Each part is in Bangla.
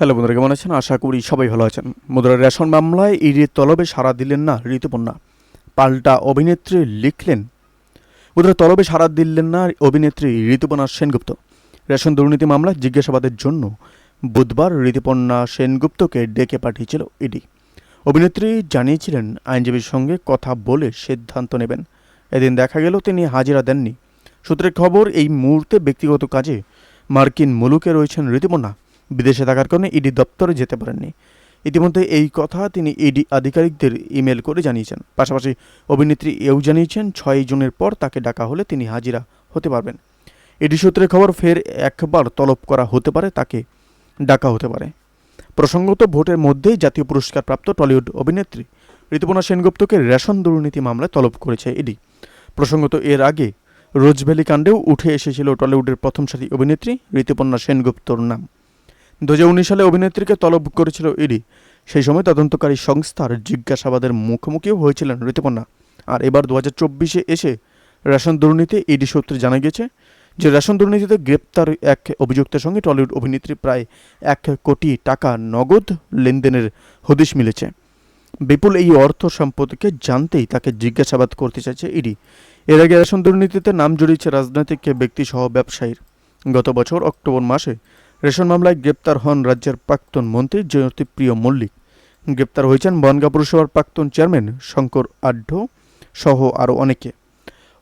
হ্যালো বন্ধুরা, কেমন আছেন? আশা করি সবাই ভালো আছেন। বন্ধুরা, রেশন মামলায় ইডির তলবে সাড়া দিলেন না ঋতুপর্ণা, পাল্টা অভিনেত্রী লিখলেন। বন্ধুরা, তলবে সাড়া দিলেন না অভিনেত্রী ঋতুপর্ণা সেনগুপ্ত। রেশন দুর্নীতি মামলায় জিজ্ঞাসাবাদের জন্য বুধবার ঋতুপর্ণা সেনগুপ্তকে ডেকে পাঠিয়েছিল ইডি। অভিনেত্রী জানিয়েছিলেন আইনজীবীর সঙ্গে কথা বলে সিদ্ধান্ত নেবেন। এদিন দেখা গেল তিনি হাজিরা দেননি। সূত্রের খবর, এই মুহূর্তে ব্যক্তিগত কাজে মার্কিন মুলুকে রয়েছেন ঋতুপর্ণা। বিদেশে থাকার কারণে ইডি দপ্তরে যেতে পারেননি। ইতিমধ্যে এই কথা তিনি ইডি আধিকারিকদের ইমেল করে জানিয়েছেন। পাশাপাশি অভিনেত্রী এও জানিয়েছেন 6 জুনের পর তাকে ডাকা হলে তিনি হাজিরা হতে পারবেন। ইডি সূত্রের খবর, ফের একবার তলব করা হতে পারে, তাকে ডাকা হতে পারে। প্রসঙ্গত, ভোটের মধ্যেই জাতীয় পুরস্কার প্রাপ্ত টলিউড অভিনেত্রী ঋতুপর্ণা সেনগুপ্তকে রেশন দুর্নীতি মামলায় তলব করেছে ইডি। প্রসঙ্গত, এর আগে রোজভ্যালি কাণ্ডেও উঠে এসেছিল টলিউডের প্রথম সারি অভিনেত্রী ঋতুপর্ণা সেনগুপ্তর নাম। 2019 সালে অভিনেত্রীকে তলব করেছিল ইডি। সেই সময় তদন্তকারী সংস্থার জিজ্ঞাসাবাদের মুখোমুখিও হয়েছিলেন ঋতুপর্ণা। আর এবার 2024-এ এসে রেশন দুর্নীতি ইডি সূত্রে জানা গেছে যে রেশন দুর্নীতিতে গ্রেপ্তার এক অভিযুক্তের সঙ্গে টলিউড অভিনেত্রী প্রায় 1 কোটি টাকা নগদ লেনদেনের হদিশ মিলেছে। বিপুল এই অর্থ সম্পদকে জানতেই তাকে জিজ্ঞাসাবাদ করতে চাইছে ইডি। এর আগে রেশন দুর্নীতিতে নাম জড়িয়েছে রাজনৈতিক ব্যক্তিসহ ব্যবসায়ীর। গত বছর অক্টোবর মাসে রেশন মামলায় গ্রেপ্তার হন রাজ্যের প্রাক্তন মন্ত্রী জ্যোতিপ্রিয় মল্লিক। গ্রেপ্তার হয়েছেন বনগাঁ পুরসভার প্রাক্তন চেয়ারম্যান শঙ্কর আঢ্য সহ আরও অনেকে।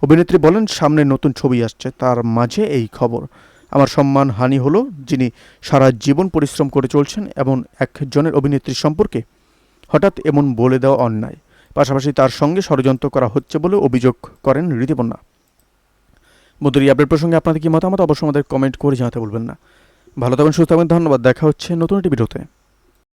অভিনেত্রী বলেন, সামনে নতুন ছবি আসছে, তার মাঝে এই খবর। আমার সম্মান হানি হলো। যিনি সারা জীবন পরিশ্রম করে চলছেন এমন একজনের অভিনেত্রী সম্পর্কে হঠাৎ এমন বলে দেওয়া অন্যায়। পাশাপাশি তার সঙ্গে ষড়যন্ত্র করা হচ্ছে বলে অভিযোগ করেন ঋতুপর্ণা। বন্ধুরা, এই আপডেট প্রসঙ্গে আপনাদের কি মতামত অবশ্যই আমাদের কমেন্ট করে জানাতে ভুলবেন না। ভালো থাকবেন, সুস্থ থাকবেন। ধন্যবাদ। দেখা হচ্ছে নতুন একটি ভিডিওতে।